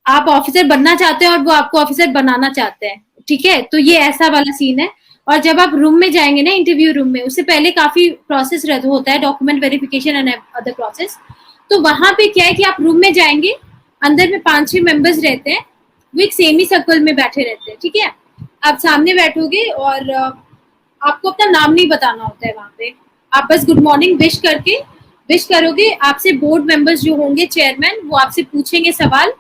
आप ऑफिसर बनना चाहते हैं और वो आपको ऑफिसर बनाना चाहते हैं, ठीक है, तो ये ऐसा वाला सीन है। और जब आप रूम में जाएंगे ना इंटरव्यू रूम में, उससे पहले काफी प्रोसेस होता है, document verification and other process. तो वहां पे क्या है कि आप रूम में जाएंगे, अंदर में 5-6 मेंबर्स रहते हैं, वो एक सेमी सर्कल में बैठे रहते हैं, ठीक है। आप सामने बैठोगे और आपको अपना नाम नहीं बताना होता है वहां पे, आप बस गुड मॉर्निंग विश करोगे। आपसे बोर्ड मेंबर्स जो होंगे, चेयरमैन, वो आपसे पूछेंगे सवाल,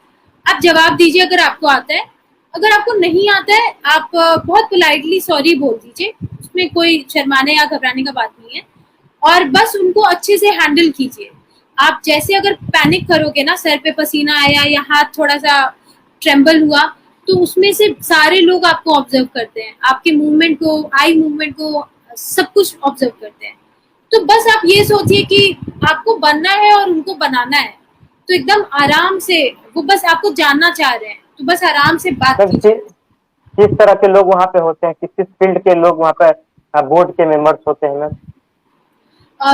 आप जवाब दीजिए अगर आपको आता है। अगर आपको नहीं आता है आप बहुत पोलाइटली सॉरी बोल दीजिए, उसमें कोई शर्माने या घबराने का बात नहीं है, और बस उनको अच्छे से हैंडल कीजिए। आप जैसे अगर पैनिक करोगे ना, सर पे पसीना आया या हाथ थोड़ा सा ट्रेम्बल हुआ, तो उसमें से सारे लोग आपको ऑब्जर्व करते हैं, आपके मूवमेंट को, आई मूवमेंट को, सब कुछ ऑब्जर्व करते हैं। तो बस आप ये सोचिए कि आपको बनना है और उनको बनाना है, तो एकदम आराम से, वो बस आपको जानना चाह रहे हैं, तो बस आराम से बात कीजिए। किस तरह के लोग वहाँ पे होते हैं, किस फील्ड के लोग वहाँ पे बोर्ड के मेंबर्स होते हैं मैम?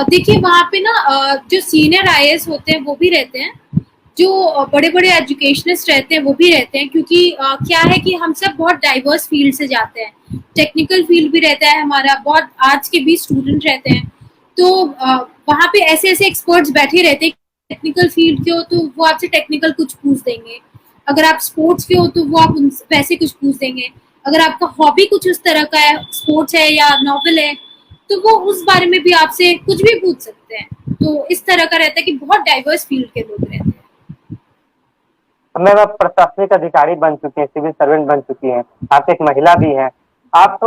देखिए वहाँ पे ना जो सीनियर आईएएस होते हैं वो भी रहते हैं, जो बड़े बड़े एजुकेशनिस्ट रहते हैं वो भी रहते हैं, क्योंकि क्या है कि हम सब बहुत डाइवर्स फील्ड से जाते हैं। टेक्निकल फील्ड भी रहता है हमारा, बहुत आर्ट्स के भी स्टूडेंट रहते हैं, तो वहाँ पे ऐसे ऐसे एक्सपर्ट्स बैठे रहते हैं। टेक्निकल फील्ड के हो तो वो आपसे टेक्निकल कुछ पूछ देंगे, अगर आप स्पोर्ट्स के हो तो वो आप उनसे वैसे कुछ पूछ देंगे, अगर आपका हॉबी कुछ उस तरह का है, स्पोर्ट्स है या नॉवल है, तो वो उस बारे में भी आपसे कुछ भी पूछ सकते हैं। तो इस तरह का रहता है कि बहुत डाइवर्स फील्ड के लोग रहते हैं। मैम आप प्रशासनिक अधिकारी बन चुकी हैं, सिविल सर्वेंट बन चुकी हैं, आप एक महिला भी हैं। आप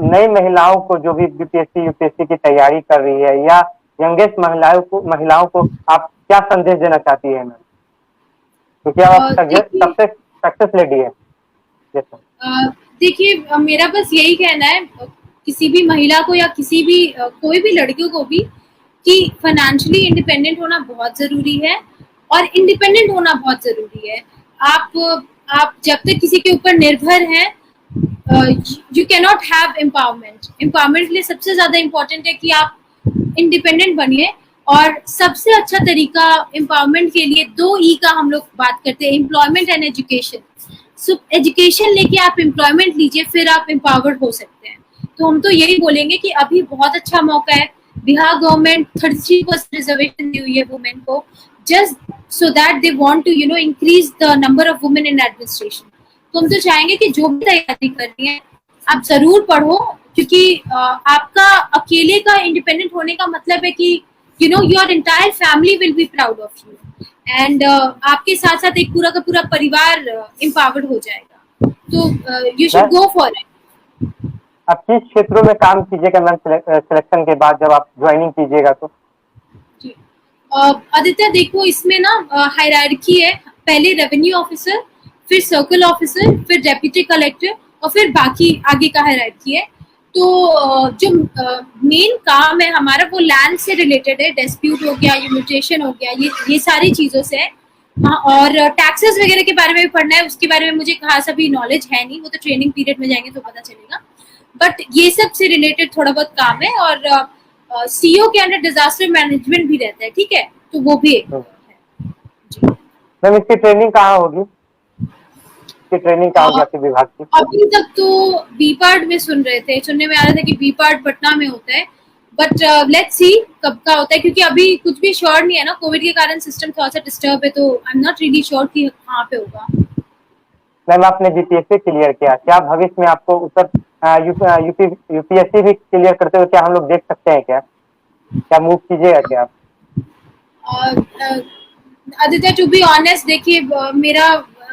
नई महिलाओं को जो भी बीपीएससी यूपीएससी की तैयारी कर रही है या यंगेस्ट महिलाओं को आप क्या संदेश देना चाहती है मैम, क्योंकि आप देखिए सबसे सक्सेस लेडी है? Yes ma'am. देखिए मेरा बस यही कहना है किसी भी महिला को या किसी भी कोई भी लड़कियों को भी, कि फाइनेंशियली इंडिपेंडेंट होना बहुत ज़रूरी है और इंडिपेंडेंट होना बहुत ज़रूरी है। आप जब तक किसी के ऊपर निर्भर हैं, you can not have empowerment. Empowerment के लिए सबसे ज़्यादा इम्पोर्टेंट है कि आप इंडिपेंडेंट बनिए, और सबसे अच्छा तरीका एम्पावरमेंट के लिए 2 ई का हम लोग बात करते हैं, employment and education. So education लेके आप एम्प्लॉयमेंट लीजिए, फिर आप एम्पावर्ड हो सकते हैं। तो हम तो यही बोलेंगे कि अभी बहुत अच्छा मौका है। बिहार गवर्नमेंट 33% रिजर्वेशन दी हुई है वुमेन को, just so that they want to increase the number of women in administration. तो हम तो चाहेंगे कि जो भी तैयारी करनी है आप जरूर पढ़ो, क्योंकि आपका अकेले का इंडिपेंडेंट होने का मतलब है कि your entire family will be proud of you, and आपके साथ साथ एक पूरा का पूरा परिवार एम्पावर्ड हो जाएगा। तो you should go for it. आप किस क्षेत्रों में काम कीजिएगा मैम सिलेक्शन के बाद, जब आप ज्वाइनिंग कीजिएगा तो? जी आदित्य, देखो इसमें ना हायरार्की है, पहले रेवेन्यू ऑफिसर, फिर सर्कल ऑफिसर, फिर डेप्यूटी कलेक्टर, और फिर बाकी आगे का हायरार्की है। तो जो मेन काम है हमारा वो लैंड से रिलेटेड है, डिस्प्यूट हो गया, म्यूटेशन हो गया, ये सारी चीज़ों से है। हाँ, और टैक्सेस वगैरह के बारे में भी पढ़ना है, उसके बारे में मुझे खास अभी नॉलेज है नहीं, वो तो ट्रेनिंग पीरियड में जाएंगे तो पता चलेगा। बट ये सब से रिलेटेड थोड़ा बहुत काम है, और सीईओ के अंडर डिजास्टर मैनेजमेंट भी रहता है, ठीक है, तो वो भी एक है। जी। मैम इसकी ट्रेनिंग कहाँ होगी? इसकी ट्रेनिंग कहाँ होगी आपके विभाग की? अभी तक तो बीपार्ड में सुनने में आ रहा था कि बीपार्ड पटना में होता है, बट लेट्स सी कब का होता है, क्योंकि अभी कुछ भी श्योर नहीं है ना, कोविड के कारण सिस्टम थोड़ा सा डिस्टर्ब है, तो I am not really sure कि कहाँ पे होगा। मैम आपने बीपीएससी क्लियर किया, क्या भविष्य में आपको उत्तर यूपीएससी भी क्लियर करते हुए क्या हम लोग देख सकते हैं? क्या मूव कीजिएगा क्या आप? आदित्य, टू बी ऑनेस्ट, देखिए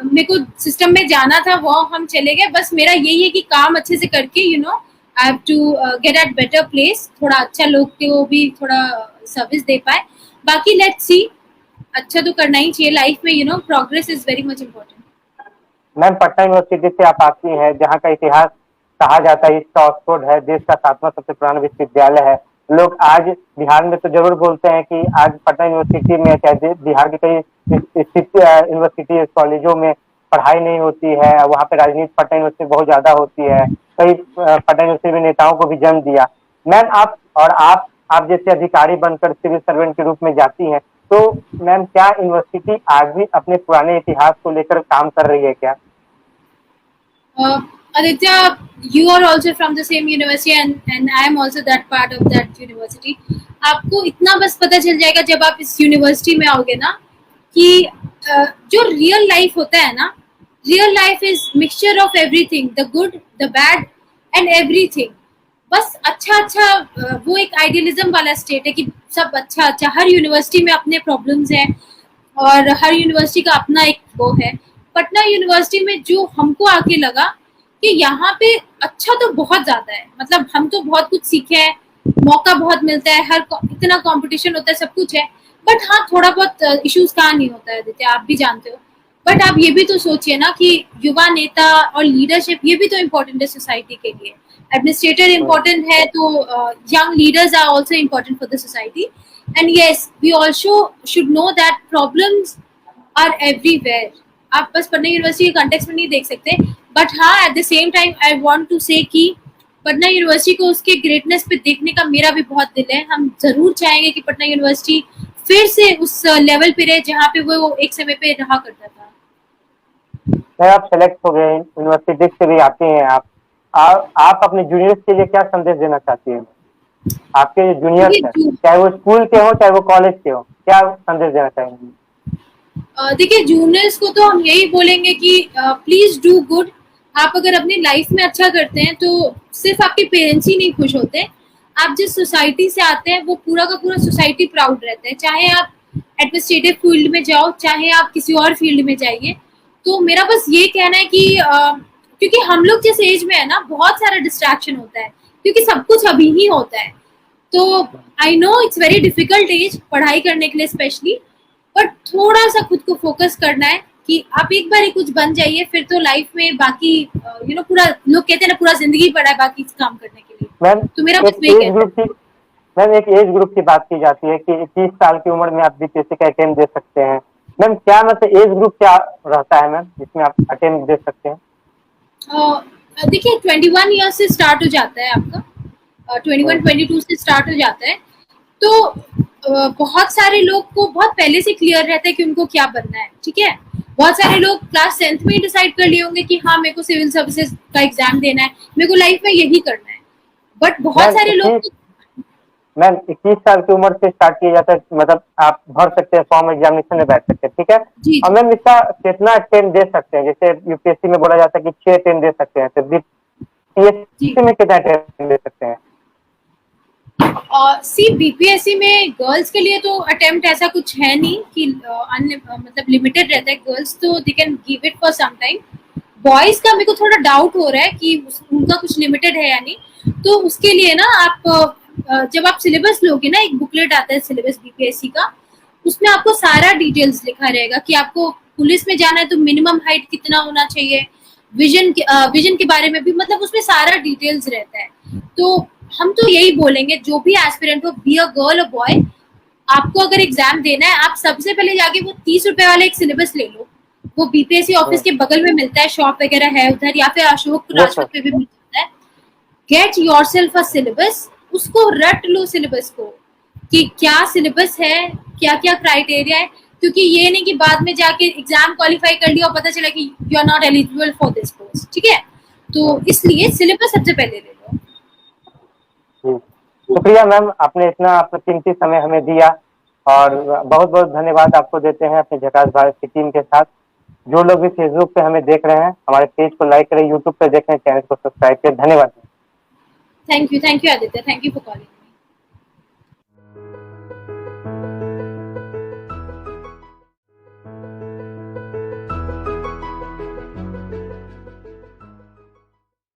मेरे को सिस्टम में जाना था, वो हम चले गए। बस मेरा यही है कि काम अच्छे से करके I have to get at better place, थोड़ा अच्छा लोग को भी थोड़ा सर्विस दे पाए। बाकी लेट्स सी, अच्छा तो करना ही चाहिए लाइफ में, progress is very much important. Ma'am Patna university से आप आती हैं, जहाँ का इतिहास कहा जाता है इसका ऑक्सफोर्ड है, देश का 7वां सबसे पुराना विश्वविद्यालय है। लोग आज बिहार में तो जरूर बोलते हैं कि आज पटना यूनिवर्सिटी में, चाहे बिहार के कई स्थित यूनिवर्सिटी कॉलेजों में पढ़ाई नहीं होती है, वहाँ पे राजनीति पटना यूनिवर्सिटी बहुत ज्यादा होती है। कई पटना यूनिवर्सिटी में नेताओं को भी जन्म दिया। मैम आप जैसे अधिकारी बनकर सिविल सर्वेंट के रूप में जाती हैं, तो मैम क्या यूनिवर्सिटी आज भी अपने पुराने इतिहास को लेकर काम कर रही है क्या? Aditya, you are also from the same university and I am also that part of that university. आपको इतना बस पता चल जाएगा जब आप इस यूनिवर्सिटी में आओगे ना, कि जो रियल लाइफ होता है ना, real life is mixture of everything, the good, the bad and everything. बस अच्छा वो एक आइडियलिज्म वाला स्टेट है कि सब अच्छा। हर यूनिवर्सिटी में अपने प्रॉब्लम्स हैं और हर यूनिवर्सिटी का अपना एक वो है। पटना यूनिवर्सिटी में जो हमको आके लगा कि यहाँ पे अच्छा तो बहुत ज्यादा है, मतलब हम तो बहुत कुछ सीखे हैं, मौका बहुत मिलता है, इतना कंपटीशन होता है, सब कुछ है। बट हाँ, थोड़ा बहुत इश्यूज कहाँ नहीं होता है आदित्य, आप भी जानते हो। बट आप ये भी तो सोचिए ना कि युवा नेता और लीडरशिप ये भी तो इम्पोर्टेंट है सोसाइटी के लिए। एडमिनिस्ट्रेटर इम्पोर्टेंट है तो young leaders are also important for the society. And yes, we also should know that problems are everywhere. आप बस पटना यूनिवर्सिटी के कंटेक्स्ट में नहीं देख सकते, बट हाँ at the same time I want to say कि पटना यूनिवर्सिटी को उसके ग्रेटनेस पे देखने का मेरा भी बहुत दिल है। हम जरूर चाहेंगे कि पटना यूनिवर्सिटी फिर से उस लेवल पे रहे जहाँ पे वो एक समय पे रहा करता था। सर आप सेलेक्ट हो गए, यूनिवर्सिटी से भी आती हैं आप अपने जूनियर्स के लिए क्या संदेश देना चाहती हैं? आपके जो जूनियर्स देखिए हैं, चाहे वो स्कूल के हो चाहे वो कॉलेज के हो, क्या संदेश देना चाहेंगे? देखिए जूनियर्स को तो हम यही बोलेंगे कि प्लीज डू गुड। आप अगर अपनी लाइफ में अच्छा करते हैं तो सिर्फ आपके पेरेंट्स ही नहीं खुश होते, आप जिस सोसाइटी से आते हैं वो पूरा का पूरा सोसाइटी प्राउड रहता है। चाहे आप एडमिनिस्ट्रेटिव फील्ड में जाओ, चाहे आप किसी और फील्ड में जाइए। तो मेरा बस ये कहना है कि क्योंकि हम लोग जिस एज में है ना, बहुत सारा डिस्ट्रैक्शन होता है क्योंकि सब कुछ अभी ही होता है। तो I know it's very difficult as पढ़ाई करने के लिए स्पेशली, बट थोड़ा सा खुद को फोकस करना है कि आप एक बार ही कुछ बन जाइए, फिर तो लाइफ में बाकी पूरा लोग कहते हैं ना, पूरा जिंदगी पड़ा है बाकी काम करने के लिए। मैम तो मेरा बस एक वही एज कहना ग्रुप की मैम एक एज ग्रुप की बात की जाती है कि 30 साल की उम्र में आप बीपीएससी का अटेम्प्ट दे सकते हैं। मैम क्या मतलब एज ग्रुप क्या रहता है मैम जिसमें आप अटेम्प्ट दे सकते हैं? देखिए 21 ईयर से स्टार्ट हो जाता है आपका, 21-22 से स्टार्ट हो जाता है। तो बहुत सारे लोग को बहुत पहले से क्लियर रहता है कि उनको क्या बनना है, ठीक है। बहुत सारे लोग क्लास 10th में ही डिसाइड कर लिए होंगे कि हाँ मेरे को सिविल सर्विसेज का एग्जाम देना है, मेरे को लाइफ में यही करना है। बट बहुत सारे लोग मैम 21 साल की उम्र से स्टार्ट किया जाता है, मतलब आप भर सकते हैं फॉर्म, एग्जामिनेशन में बैठ सकते हैं, ठीक है। जी और मैम इसका कितना अटेम्प्ट दे सकते हैं? जैसे यूपीएससी में बोला जाता है कि 6 अटेम्प्ट दे सकते हैं, तो जी बीपीएससी में कितना अटेम्प्ट दे सकते हैं? सी बीपीएससी में गर्ल्स के लिए तो अटेम्प्ट ऐसा कुछ है नहीं कि मतलब लिमिटेड रहता है। गर्ल्स तो they can give it for some time. Boys का मेरे को थोड़ा डाउट हो रहा है कि उनका कुछ लिमिटेड है या नहीं। तो उसके लिए ना आप जब आप सिलेबस लोगे ना, एक बुकलेट आता है सिलेबस बीपीएससी का, उसमें आपको सारा डिटेल्स लिखा रहेगा कि आपको पुलिस में जाना है तो मिनिमम हाइट कितना होना चाहिए, विजन के बारे में भी, मतलब उसमें सारा डिटेल्स रहता है। तो हम तो यही बोलेंगे जो भी एस्पिरेंट हो, बी अ गर्ल और बॉय, आपको अगर एग्जाम देना है, आप सबसे पहले जाके वो 30 रुपए वाला एक सिलेबस ले लो। वो बीपीएससी ऑफिस के बगल में मिलता है, शॉप वगैरह है उधर, या फिर अशोक यस सर। राजपथ पे भी मिल जाता है। Get your self a syllabus, उसको रट लो सिलेबस को कि क्या सिलेबस है, क्या क्या क्राइटेरिया है। क्योंकि ये नहीं कि बाद में जाके एग्जाम क्वालिफाई कर लिया और पता चला कि you are not eligible for this post, ठीक है। तो इसलिए सिलेबस सबसे पहले ले लो। जी, शुक्रिया मैम, आपने इतना अपना कीमती समय हमें दिया और बहुत बहुत धन्यवाद आपको देते हैं अपने झकास भारत की टीम के साथ। जो लोग भी फेसबुक पे हमें देख रहे हैं, हमारे पेज को लाइक करें, यूट्यूब पे देख रहे हैं, चैनल को सब्सक्राइब करें। धन्यवाद। Thank you Aditya, thank you for calling.